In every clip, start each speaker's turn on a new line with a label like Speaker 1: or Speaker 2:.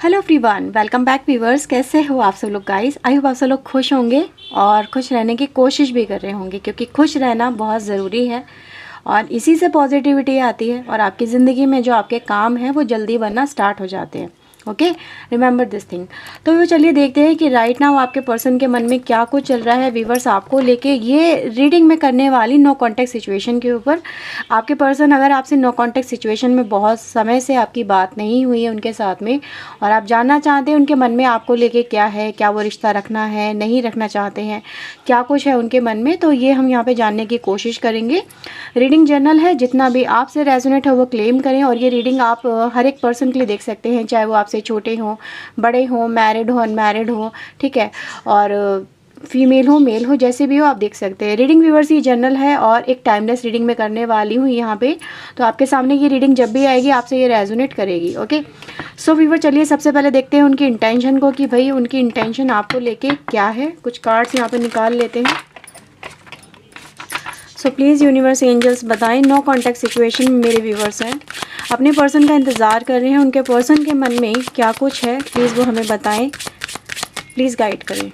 Speaker 1: Hello everyone, welcome back viewers. कैसे हो आप सब लोग गाइस? आई होप आप सब लोग खुश होंगे और खुश रहने की कोशिश भी कर रहे होंगे, क्योंकि खुश रहना बहुत ज़रूरी है और इसी से पॉजिटिविटी आती है और आपकी ज़िंदगी में जो आपके काम हैं वो जल्दी बनना स्टार्ट हो जाते हैं। Okay, remember this thing. तो वो चलिए देखते हैं कि राइट नाउ आपके पर्सन के मन में क्या कुछ चल रहा है व्यूअर्स आपको लेके। ये रीडिंग में करने वाली नो कॉन्टेक्ट सिचुएशन के ऊपर। आपके पर्सन अगर आपसे नो कॉन्टेक्ट सिचुएशन में बहुत समय से आपकी बात नहीं हुई है उनके साथ में और आप जानना चाहते हैं उनके मन में आपको लेके क्या है, क्या वो रिश्ता रखना है, नहीं रखना चाहते हैं, क्या कुछ है उनके मन में, तो ये हम यहाँ पे जानने की कोशिश करेंगे। रीडिंग जर्नल है, जितना भी आपसे रेजोनेट हो वो क्लेम करें। और ये रीडिंग आप हर एक पर्सन के लिए देख सकते हैं, चाहे वो आपसे छोटे हों, बड़े हों, मैरिड हो, अनमैरिड हो, ठीक है, और फीमेल हो, मेल हो, जैसे भी हो आप देख सकते हैं। रीडिंग व्यूअर्स ये जर्नल है और एक टाइमलेस रीडिंग में करने वाली हूँ यहाँ पे, तो आपके सामने ये रीडिंग जब भी आएगी आपसे ये रेजोनेट करेगी। ओके, सो व्यूअर चलिए सबसे पहले देखते हैं उनकी इंटेंशन को, कि भाई उनकी इंटेंशन आपको लेके क्या है। कुछ कार्ड्स यहाँ पे निकाल लेते हैं। सो प्लीज़ यूनिवर्स एंजल्स बताएं, नो कॉन्टैक्ट सिचुएशन में मेरे व्यूवर्स हैं, अपने पर्सन का इंतज़ार कर रहे हैं, उनके पर्सन के मन में क्या कुछ है, प्लीज़ वो हमें बताएं, प्लीज़ गाइड करें।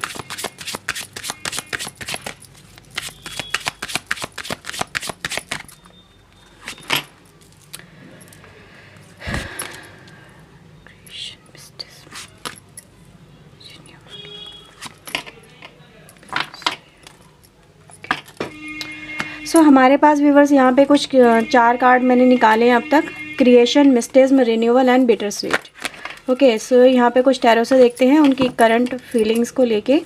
Speaker 1: सो हमारे पास व्यूवर्स यहाँ पे कुछ 4 कार्ड मैंने निकाले हैं अब तक। Creation, mysticism, renewal and bittersweet. Okay, so यहाँ पे कुछ टैरो से देखते हैं उनकी करंट फीलिंग्स को लेके।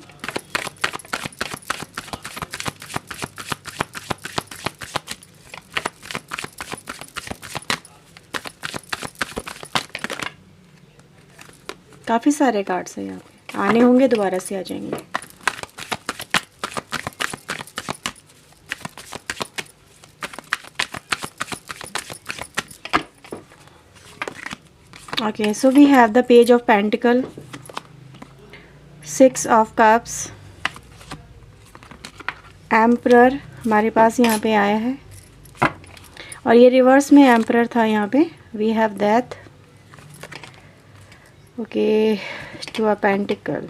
Speaker 1: काफ़ी सारे कार्ड्स हैं यहाँ पे, आने होंगे दोबारा से आ जाएंगे। Okay, so we have the Page of Pentacle, 6 of Cups, Emperor हमारे पास यहाँ पे आया है और ये रिवर्स में Emperor था यहाँ पे। We have Death, okay, 2 of Pentacle,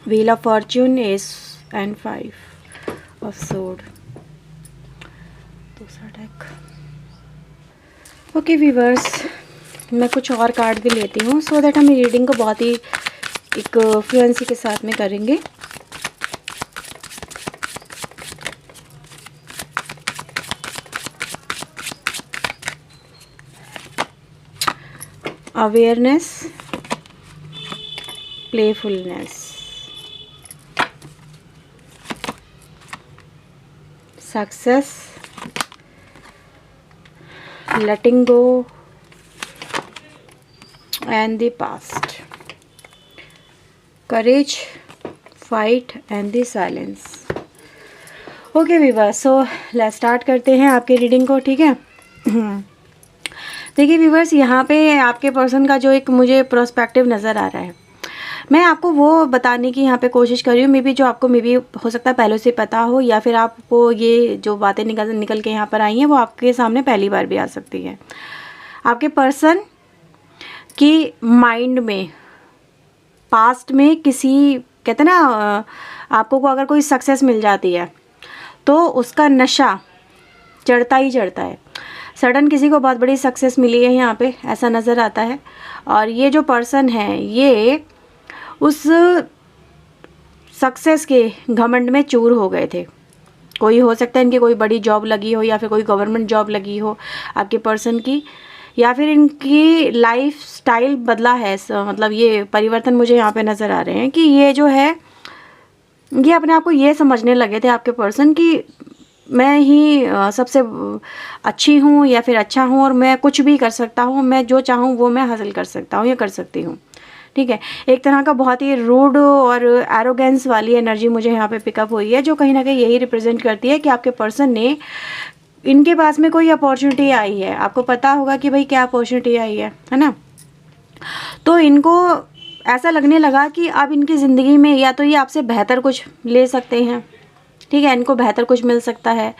Speaker 1: Wheel of Fortune, Ace and 5 of Sword। दूसरा डेक। ओके व्यूवर्स, मैं कुछ और कार्ड भी लेती हूँ सो दैट हम रीडिंग को बहुत ही एक फ्लुएंसी के साथ में करेंगे। Awareness, playfulness, success, letting go and the past, courage, fight and the silence। Okay viewers, so let's start करते हैं आपके रीडिंग को, ठीक है। देखिए व्यूवर्स, यहाँ पे आपके पर्सन का जो एक मुझे प्रोस्पेक्टिव नज़र आ रहा है, मैं आपको वो बताने की यहाँ पे कोशिश कर रही हूँ। मे बी जो आपको मे बी हो सकता है पहले से पता हो, या फिर आपको ये जो बातें निकल के यहाँ पर आई हैं वो आपके सामने पहली बार भी आ सकती है। आपके पर्सन कि माइंड में पास्ट में किसी, कहते हैं ना, आपको को अगर कोई सक्सेस मिल जाती है तो उसका नशा चढ़ता ही चढ़ता है। सडन किसी को बहुत बड़ी सक्सेस मिली है यहाँ पे, ऐसा नज़र आता है। और ये जो पर्सन है ये उस सक्सेस के घमंड में चूर हो गए थे। कोई हो सकता है इनकी कोई बड़ी जॉब लगी हो, या फिर कोई गवर्नमेंट जॉब लगी हो आपके पर्सन की, या फिर इनकी लाइफ स्टाइल बदला है। मतलब ये परिवर्तन मुझे यहाँ पे नज़र आ रहे हैं कि ये जो है ये अपने आप को ये समझने लगे थे आपके पर्सन कि मैं ही सबसे अच्छी हूँ या फिर अच्छा हूँ और मैं कुछ भी कर सकता हूँ, मैं जो चाहूँ वो मैं हासिल कर सकता हूँ या कर सकती हूँ, ठीक है। एक तरह का बहुत ही रूड और एरोगेंस वाली एनर्जी मुझे यहाँ पे पिकअप हुई है, जो कहीं ना कहीं यही रिप्रेजेंट करती है कि आपके पर्सन ने, इनके पास में कोई अपॉर्चुनिटी आई है। आपको पता होगा कि भाई क्या अपॉर्चुनिटी आई है ना। तो इनको ऐसा लगने लगा कि अब इनकी ज़िंदगी में या तो ये आपसे बेहतर कुछ ले सकते हैं, ठीक है, इनको बेहतर कुछ मिल सकता है।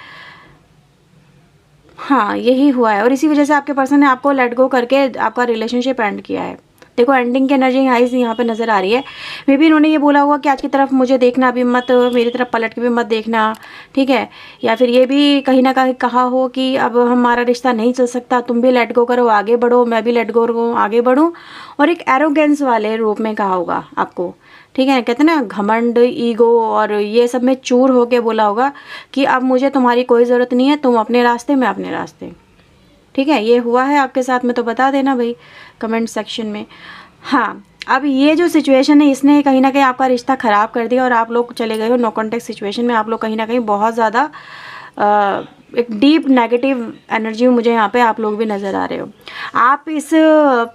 Speaker 1: हाँ, यही हुआ है और इसी वजह से आपके पर्सन ने आपको लेट गो करके आपका रिलेशनशिप एंड किया है। देखो एंडिंग की एनर्जी गाइस यहाँ पे नज़र आ रही है। मे बी इन्होंने ये बोला होगा कि आज की तरफ मुझे देखना अभी मत, मेरी तरफ पलट के भी मत देखना, ठीक है। या फिर ये भी कहीं ना कहीं कहा हो कि अब हमारा रिश्ता नहीं चल सकता, तुम भी लेट गो करो आगे बढ़ो, मैं भी लेट गो करूँ आगे बढ़ूँ, और एक एरोगेंस वाले रूप में कहा होगा आपको, ठीक है। कहते हैं ना घमंड, ईगो और ये सब में चूर होके बोला होगा कि अब मुझे तुम्हारी कोई ज़रूरत नहीं है, तुम अपने रास्ते, मैं अपने रास्ते, ठीक है। ये हुआ है आपके साथ में तो बता देना भाई कमेंट सेक्शन में। हाँ, अब ये जो सिचुएशन है इसने कहीं ना कहीं आपका रिश्ता ख़राब कर दिया और आप लोग चले गए हो नो कॉन्टेक्ट सिचुएशन में। आप लोग कहीं ना कहीं बहुत ज़्यादा एक डीप नेगेटिव एनर्जी में मुझे यहाँ पे आप लोग भी नज़र आ रहे हो। आप इस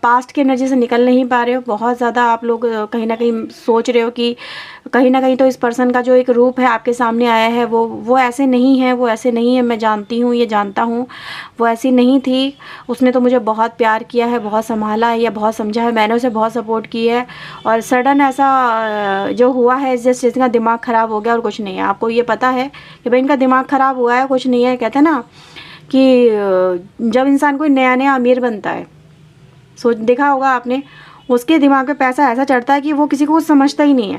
Speaker 1: पास्ट की एनर्जी से निकल नहीं पा रहे हो। बहुत ज़्यादा आप लोग कहीं ना कहीं सोच रहे हो कि कहीं ना कहीं तो इस पर्सन का जो एक रूप है आपके सामने आया है वो ऐसे नहीं है, वो ऐसे नहीं है, मैं जानती हूँ, ये जानता हूँ, वो ऐसी नहीं थी, उसने तो मुझे बहुत प्यार किया है, बहुत संभाला है या बहुत समझा है, मैंने उसे बहुत सपोर्ट की है, और सडन ऐसा जो हुआ है जस्ट इसका दिमाग ख़राब हो गया और कुछ नहीं है। आपको ये पता है कि भाई इनका दिमाग ख़राब हुआ है, कुछ नहीं है। कहते हैं ना कि जब इंसान कोई नया नया अमीर बनता है, सोच देखा होगा आपने, उसके दिमाग पे पैसा ऐसा चढ़ता है कि वो किसी को कुछ समझता ही नहीं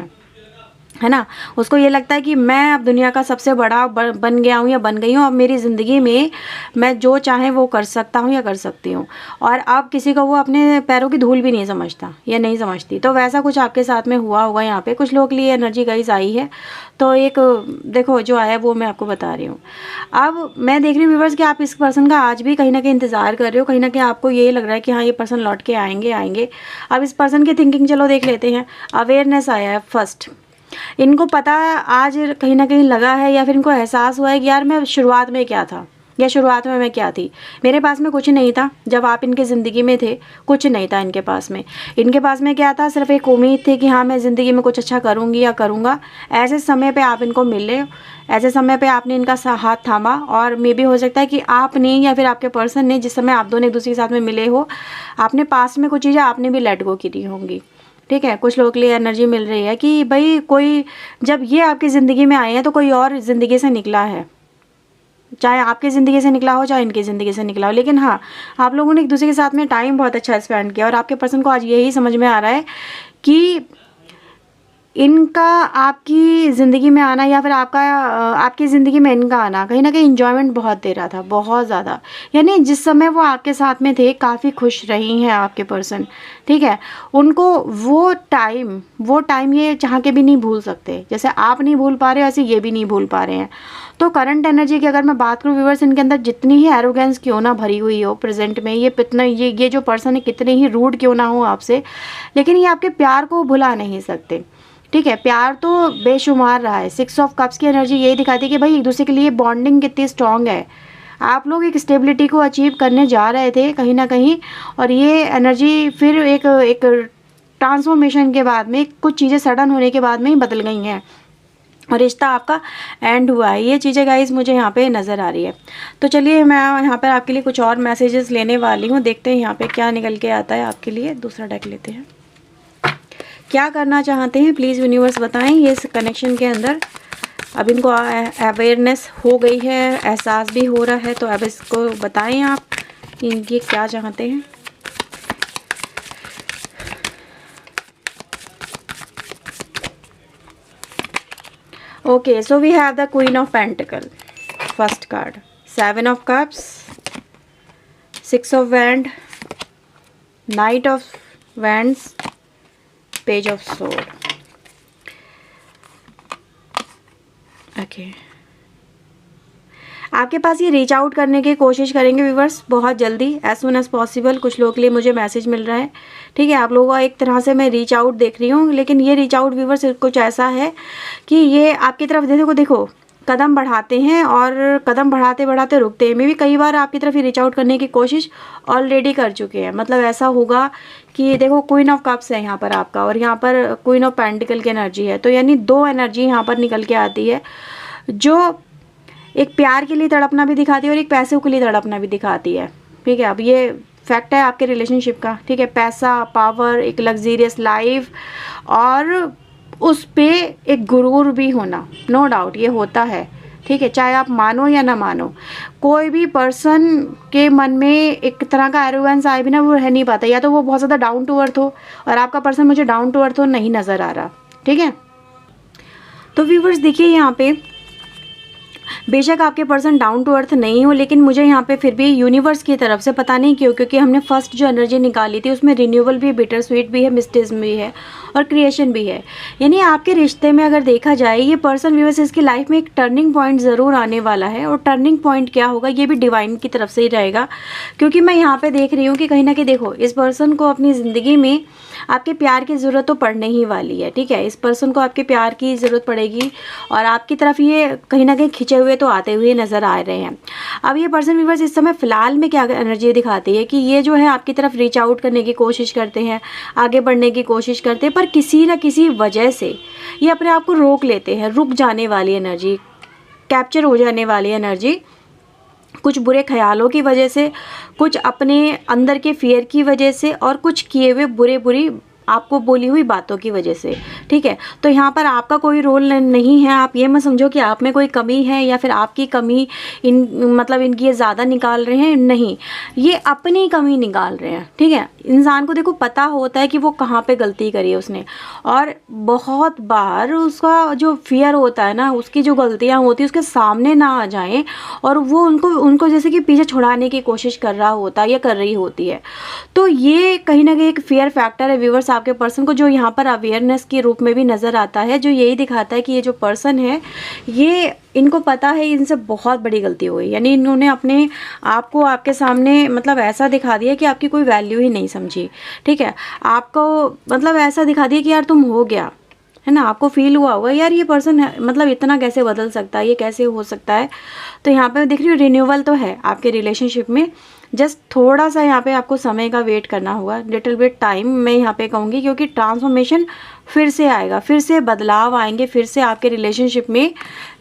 Speaker 1: है ना। उसको ये लगता है कि मैं अब दुनिया का सबसे बड़ा बन गया हूँ या बन गई हूँ, अब मेरी ज़िंदगी में मैं जो चाहे वो कर सकता हूँ या कर सकती हूँ, और अब किसी को वो अपने पैरों की धूल भी नहीं समझता या नहीं समझती। तो वैसा कुछ आपके साथ में हुआ होगा। यहाँ पे कुछ लोग के लिए एनर्जी गाइस आई है, तो एक देखो जो आया वो मैं आपको बता रही हूँ। अब मैं देख रही हूँ व्यूअर्स कि आप इस पर्सन का आज भी कहीं ना कहीं इंतज़ार कर रहे हो, कहीं ना कहीं आपको ये लग रहा है कि हाँ ये पर्सन लौट के आएंगे। अब इस पर्सन की थिंकिंग चलो देख लेते हैं। अवेयरनेस आया है फर्स्ट, इनको पता है, आज कहीं ना कहीं लगा है या फिर इनको एहसास हुआ है कि यार मैं शुरुआत में क्या था या शुरुआत में मैं क्या थी। मेरे पास में कुछ नहीं था जब आप इनके ज़िंदगी में थे, कुछ नहीं था इनके पास में। इनके पास में क्या था, सिर्फ एक उम्मीद थी कि हाँ मैं ज़िंदगी में कुछ अच्छा करूँगी या करूँगा। ऐसे समय पे आप इनको मिले, ऐसे समय पे आपने इनका हाथ थामा, और मे भी हो सकता है कि आपने या फिर आपके पर्सन ने जिस समय आप दोनों एक दूसरे के साथ में मिले हो, आपने पास्ट में कुछ चीज़ें आपने भी लेट गो की होंगी, ठीक है। कुछ लोगों के लिए एनर्जी मिल रही है कि भाई कोई जब ये आपकी ज़िंदगी में आए हैं तो कोई और ज़िंदगी से निकला है, चाहे आपकी ज़िंदगी से निकला हो चाहे इनकी ज़िंदगी से निकला हो, लेकिन हाँ आप लोगों ने एक दूसरे के साथ में टाइम बहुत अच्छा स्पेंड किया, और आपके पर्सन को आज यही समझ में आ रहा है कि इनका आपकी ज़िंदगी में आना या फिर आपकी ज़िंदगी में इनका आना कहीं ना कहीं इन्जॉयमेंट बहुत दे रहा था, बहुत ज़्यादा। यानी जिस समय वो आपके साथ में थे काफ़ी खुश रही हैं आपके पर्सन, ठीक है। उनको वो टाइम ये चाह के भी नहीं भूल सकते, जैसे आप नहीं भूल पा रहे वैसे ये भी नहीं भूल पा रहे हैं। तो करंट एनर्जी की अगर मैं बात करूँ व्यूअर्स, इनके अंदर जितनी ही एरोगेंस क्यों ना भरी हुई हो प्रेजेंट में, ये जो पर्सन है कितने ही रूड क्यों ना हो आपसे, लेकिन ये आपके प्यार को भुला नहीं सकते, ठीक है। प्यार तो बेशुमार रहा है। 6 ऑफ कप्स की एनर्जी यही दिखाती है कि भाई एक दूसरे के लिए बॉन्डिंग कितनी स्ट्रांग है। आप लोग एक स्टेबिलिटी को अचीव करने जा रहे थे कहीं ना कहीं, और ये एनर्जी फिर एक ट्रांसफॉर्मेशन के बाद में, कुछ चीज़ें सडन होने के बाद में ही बदल गई हैं और रिश्ता आपका एंड हुआ है। ये चीज़ें गाइस मुझे यहाँ पे नज़र आ रही है। तो चलिए मैं यहाँ पर आपके लिए कुछ और मैसेजेस लेने वाली हूँ, देखते हैं यहाँ पे क्या निकल के आता है आपके लिए। दूसरा डेक लेते हैं। क्या करना चाहते हैं प्लीज़ यूनिवर्स बताएं। ये इस कनेक्शन के अंदर अब इनको अवेयरनेस हो गई है, एहसास भी हो रहा है, तो अब इसको बताएं आप कि इनकी क्या चाहते हैं। Okay, so we have the queen of pentacle, first card, 7 of cups, 6 of wand, knight of wands, page of sword. Okay, आपके पास ये रीच आउट करने की कोशिश करेंगे व्यूवर्स बहुत जल्दी, एज सुन एज पॉसिबल। कुछ लोगों के लिए मुझे मैसेज मिल रहा है, ठीक है। आप लोगों का एक तरह से मैं रीच आउट देख रही हूँ, लेकिन ये रीच आउट व्यूवर्स कुछ ऐसा है कि ये आपकी तरफ देखो कदम बढ़ाते हैं और कदम बढ़ाते बढ़ाते रुकते हैं। मे भी कई बार आपकी तरफ ही रीच आउट करने की कोशिश ऑलरेडी कर चुके हैं। मतलब ऐसा होगा कि देखो क्वीन ऑफ कप्स है यहाँ पर आपका, और यहाँ पर क्वीन ऑफ पेंटिकल की एनर्जी है, तो यानी 2 एनर्जी यहाँ पर निकल के आती है, जो एक प्यार के लिए तड़पना भी दिखाती है और एक पैसे के लिए तड़पना भी दिखाती है, ठीक है। अब ये फैक्ट है आपके रिलेशनशिप का, ठीक है। पैसा, पावर, एक लग्जीरियस लाइफ और उस पे एक गुरूर भी होना, नो डाउट ये होता है, ठीक है, चाहे आप मानो या ना मानो, कोई भी पर्सन के मन में एक तरह का एरोगेंस आए बिना वो रह नहीं पाता। या तो वो बहुत ज़्यादा डाउन टू अर्थ हो, और आपका पर्सन मुझे डाउन टू अर्थ हो नहीं नज़र आ रहा। ठीक है, तो व्यूवर्स देखिए यहाँ पे बेशक आपके पर्सन डाउन टू अर्थ नहीं हो, लेकिन मुझे यहाँ पे फिर भी यूनिवर्स की तरफ से पता नहीं क्यों, क्योंकि हमने फर्स्ट जो एनर्जी निकाली थी उसमें रिन्यूअल भी, बिटर स्वीट भी है, मिस्टेज भी है और क्रिएशन भी है। यानी आपके रिश्ते में अगर देखा जाए ये पर्सन व्यूवर्स इसकी लाइफ में एक टर्निंग पॉइंट ज़रूर आने वाला है। और टर्निंग पॉइंट क्या होगा ये भी डिवाइन की तरफ से ही रहेगा, क्योंकि मैं यहाँ पर देख रही हूँ कि कहीं ना कहीं देखो इस पर्सन को अपनी ज़िंदगी में आपके प्यार की ज़रूरत तो पड़ने ही वाली है। ठीक है, इस पर्सन को आपके प्यार की ज़रूरत पड़ेगी और आपकी तरफ ये कहीं ना कहीं खिंचे हुए तो आते हुए नज़र आ रहे हैं। अब ये पर्सन व्यूअर्स इस समय फ़िलहाल में क्या एनर्जी दिखाती है कि ये जो है आपकी तरफ रीच आउट करने की कोशिश करते हैं, आगे बढ़ने की कोशिश करते हैं, पर किसी न किसी वजह से ये अपने आप को रोक लेते हैं। रुक जाने वाली एनर्जी, कैप्चर हो जाने वाली एनर्जी, कुछ बुरे ख्यालों की वजह से, कुछ अपने अंदर के फियर की वजह से और कुछ किए हुए बुरी आपको बोली हुई बातों की वजह से। ठीक है, तो यहाँ पर आपका कोई रोल नहीं है। आप ये मत समझो कि आप में कोई कमी है या फिर आपकी कमी मतलब इनकी ये ज़्यादा निकाल रहे हैं, नहीं, ये अपनी कमी निकाल रहे हैं। ठीक है, इंसान को देखो पता होता है कि वो कहाँ पे गलती करी है उसने, और बहुत बार उसका जो फियर होता है ना, उसकी जो गलतियाँ होती है उसके सामने ना आ जाएं और वो उनको जैसे कि पीछे छुड़ाने की कोशिश कर रहा होता है या कर रही होती है। तो ये कहीं ना कहीं एक फियर फैक्टर है व्यूवर्स आपके पर्सन को, जो यहाँ पर अवेयरनेस के रूप में भी नज़र आता है, जो यही दिखाता है कि ये जो पर्सन है ये इनको पता है इनसे बहुत बड़ी गलती हुई। यानी इन्होंने अपने आप को आपके सामने मतलब ऐसा दिखा दिया कि आपकी कोई वैल्यू ही नहीं समझी। ठीक है, आपको मतलब ऐसा दिखा दिया कि यार तुम हो गया है ना, आपको फील हुआ होगा यार ये पर्सन है मतलब इतना कैसे बदल सकता है, ये कैसे हो सकता है। तो यहाँ पे दिख रही हूँ रिन्यूअल तो है आपके रिलेशनशिप में, जस्ट थोड़ा सा यहाँ पे आपको समय का वेट करना होगा, लिटिल बिट टाइम मैं यहाँ पे कहूँगी, क्योंकि ट्रांसफॉर्मेशन फिर से आएगा, फिर से बदलाव आएंगे, फिर से आपके रिलेशनशिप में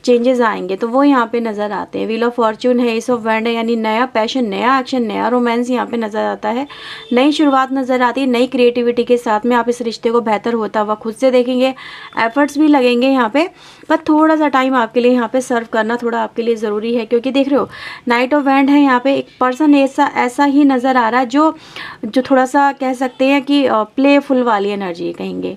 Speaker 1: चेंजेस आएंगे। तो वो यहाँ पे नज़र आते हैं। व्हील ऑफ फॉर्च्यून है, एस ऑफ वैंड है, यानी नया पैशन, नया एक्शन, नया रोमांस यहाँ पे नज़र आता है, नई शुरुआत नज़र आती है, नई क्रिएटिविटी के साथ में आप इस रिश्ते को बेहतर होता हुआ खुद से देखेंगे, एफर्ट्स भी लगेंगे यहाँ पे, पर थोड़ा सा टाइम आपके लिए यहाँ पे सर्व करना थोड़ा आपके लिए ज़रूरी है। क्योंकि देख रहे हो नाइट ऑफ वैंड है, यहाँ पे एक पर्सन ऐसा ही नज़र आ रहा है जो थोड़ा सा कह सकते हैं कि प्लेफुल वाली एनर्जी कहेंगे,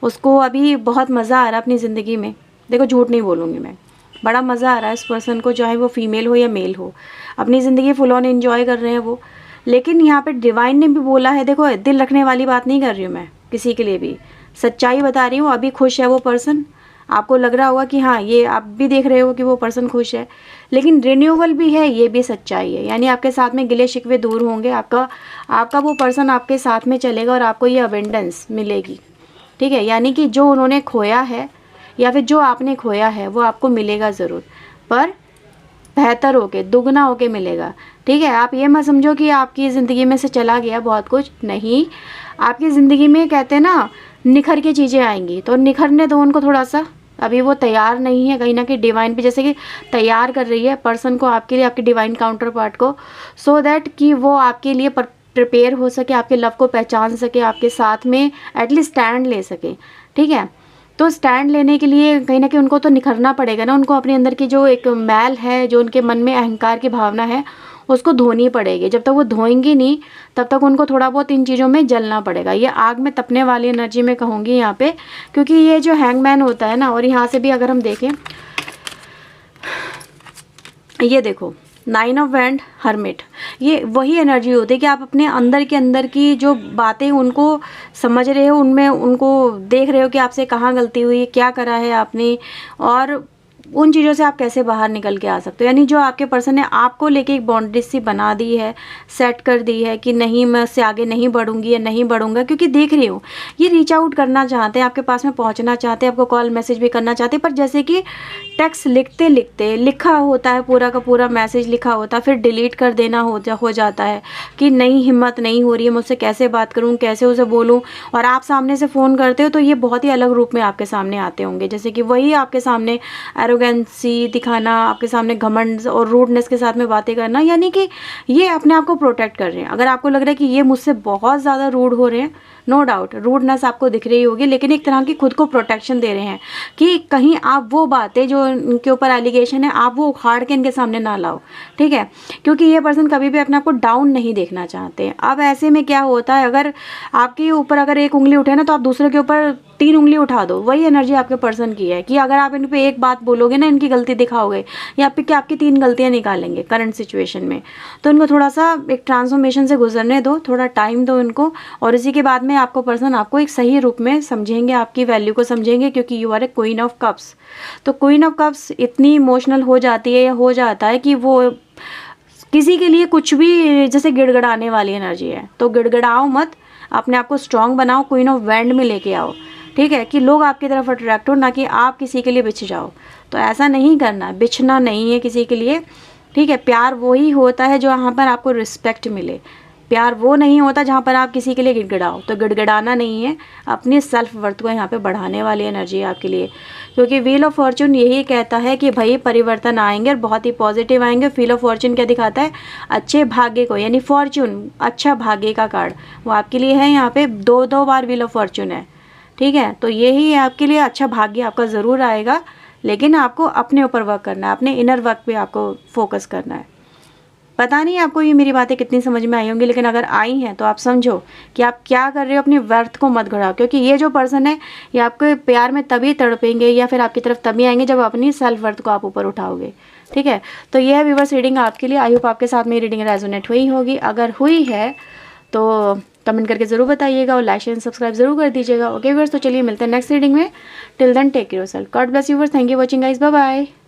Speaker 1: उसको अभी बहुत मज़ा आ रहा है अपनी ज़िंदगी में। देखो झूठ नहीं बोलूँगी मैं, बड़ा मज़ा आ रहा है इस पर्सन को, चाहे वो फीमेल हो या मेल हो, अपनी ज़िंदगी फुल ऑन एंजॉय कर रहे हैं वो। लेकिन यहाँ पे डिवाइन ने भी बोला है, देखो दिल रखने वाली बात नहीं कर रही हूँ मैं किसी के लिए भी, सच्चाई बता रही हूँ। अभी खुश है वो पर्सन, आपको लग रहा होगा कि हाँ ये आप भी देख रहे हो कि वो पर्सन खुश है, लेकिन रिन्यूअल भी है, ये भी सच्चाई है। यानी आपके साथ में गिले शिकवे दूर होंगे, आपका वो पर्सन आपके साथ में चलेगा और आपको ये अबेंडेंस मिलेगी। ठीक है, यानी कि जो उन्होंने खोया है या फिर जो आपने खोया है वो आपको मिलेगा ज़रूर, पर बेहतर होके, दुगना होके मिलेगा। ठीक है, आप ये मत समझो कि आपकी ज़िंदगी में से चला गया बहुत कुछ, नहीं, आपकी ज़िंदगी में कहते हैं ना निखर के चीज़ें आएंगी, तो निखरने दो उनको थोड़ा सा। अभी वो तैयार नहीं है, कहीं ना कहीं डिवाइन भी जैसे कि तैयार कर रही है पर्सन को आपके लिए, आपके डिवाइन काउंटर पार्ट को, सो दैट कि वो आपके लिए प्रिपेयर हो सके, आपके लव को पहचान सके, आपके साथ में एटलीस्ट स्टैंड ले सके। ठीक है, तो स्टैंड लेने के लिए कहीं ना कहीं उनको तो निखरना पड़ेगा ना, उनको अपने अंदर की जो एक मैल है, जो उनके मन में अहंकार की भावना है, उसको धोनी पड़ेगी। जब तक वो धोएंगी नहीं तब तक उनको थोड़ा बहुत इन चीज़ों में जलना पड़ेगा। ये आग में तपने वाली एनर्जी में कहूँगी यहाँ पे, क्योंकि ये जो हैंगमैन होता है ना, और यहाँ से भी अगर हम देखें, ये देखो नाइन ऑफ वैंड, हर्मिट, ये वही एनर्जी होती है कि आप अपने अंदर के अंदर की जो बातें उनको समझ रहे हो, उनमें उनको देख रहे हो कि आपसे कहाँ गलती हुई, क्या करा है आपने, और उन चीज़ों से आप कैसे बाहर निकल के आ सकते हो। यानी जो आपके पर्सन ने आपको लेके एक बाउंड्री सी बना दी है, सेट कर दी है कि नहीं मैं उससे आगे नहीं बढ़ूंगी या नहीं बढ़ूंगा, क्योंकि देख रही हूँ ये रीच आउट करना चाहते हैं, आपके पास में पहुँचना चाहते हैं, आपको कॉल मैसेज भी करना चाहते हैं, पर जैसे कि टेक्स्ट लिखते लिखते लिखा होता है, पूरा का पूरा मैसेज लिखा होता है, फिर डिलीट कर देना हो जाता है कि नहीं, हिम्मत नहीं हो रही है मुझसे, कैसे बात करूँ, कैसे उसे बोलूँ। और आप सामने से फ़ोन करते हो तो ये बहुत ही अलग रूप में आपके सामने आते होंगे, जैसे कि वही आपके सामने एरोगेंसी दिखाना, आपके सामने घमंड और रूडनेस के साथ में बातें करना, यानी कि ये अपने आप को प्रोटेक्ट कर रहे हैं। अगर आपको लग रहा है कि ये मुझसे बहुत ज़्यादा रूड हो रहे हैं, नो डाउट रूडनेस आपको दिख रही होगी, लेकिन एक तरह की खुद को प्रोटेक्शन दे रहे हैं कि कहीं आप वो बातें जो इनके ऊपर एलिगेशन है आप वो उखाड़ के इनके सामने ना लाओ, ठीक है, क्योंकि ये पर्सन कभी भी अपने आप को डाउन नहीं देखना चाहते। अब ऐसे में क्या होता है, अगर आपके ऊपर अगर एक उंगली उठे ना तो आप दूसरे के ऊपर 3 उंगली उठा दो, वही एनर्जी आपके पर्सन की है कि अगर आप इन पे एक बात बोलोगे ना, इनकी गलती दिखाओगे या फिर कि आपकी 3 गलतियां निकालेंगे करंट सिचुएशन में, तो इनको थोड़ा सा एक ट्रांसफॉर्मेशन से गुजरने दो, थोड़ा टाइम दो इनको, और इसी के बाद में आपको पर्सन आपको एक सही रूप में समझेंगे, आपकी वैल्यू को समझेंगे, क्योंकि you are a queen of cups. तो क्वीन ऑफ कप्स इतनी इमोशनल हो जाती है या हो जाता है कि वो किसी के लिए कुछ भी जैसे गिड़गड़ाने वाली एनर्जी है, तो गिड़गड़ाओ मत, अपने आप को स्ट्रांग बनाओ, क्वीन ऑफ वैंड में लेके आओ, ठीक है, कि लोग आपकी तरफ अट्रैक्ट हो, ना कि आप किसी के लिए बिछ जाओ। तो ऐसा नहीं करना, बिछना नहीं है किसी के लिए, ठीक है। प्यार वही होता है जो यहाँ पर आपको रिस्पेक्ट मिले, प्यार वो नहीं होता जहाँ पर आप किसी के लिए गिड़गिड़ाओ। तो गिड़गिड़ाना नहीं है, अपनी सेल्फ वर्थ को यहाँ पे बढ़ाने वाली एनर्जी है आपके लिए, क्योंकि व्हील ऑफ फॉर्चून यही कहता है कि भाई परिवर्तन आएंगे और बहुत ही पॉजिटिव आएंगे। व्हील ऑफ फॉर्चून क्या दिखाता है, अच्छे भाग्य को, यानी फॉर्चून, अच्छा भाग्य का कार्ड वो आपके लिए है। यहाँ पे 2 बार व्हील ऑफ फॉर्चून है, ठीक है, तो यही है आपके लिए, अच्छा भाग्य आपका ज़रूर आएगा, लेकिन आपको अपने ऊपर वर्क करना है, अपने इनर वर्क पे आपको फोकस करना है। पता नहीं आपको ये मेरी बातें कितनी समझ में आई होंगी, लेकिन अगर आई हैं तो आप समझो कि आप क्या कर रहे हो, अपनी वर्थ को मत घटाओ, क्योंकि ये जो पर्सन है ये आपके प्यार में तभी तड़पेंगे या फिर आपकी तरफ तभी आएंगे जब अपनी सेल्फ वर्थ को आप ऊपर उठाओगे, ठीक है। तो यह है व्यूअर्स रीडिंग आपके लिए। आई होप आपके साथ मेरी रीडिंग रेजोनेट हुई होगी, अगर हुई है तो कमेंट करके ज़रूर बताइएगा और लाइक शेयर सब्सक्राइब जरूर कर दीजिएगा। ओके व्यूअर्स, तो चलिए मिलते हैं नेक्स्ट रीडिंग में। Till then take care yourself, God bless you viewers, thank you watching guys, bye bye.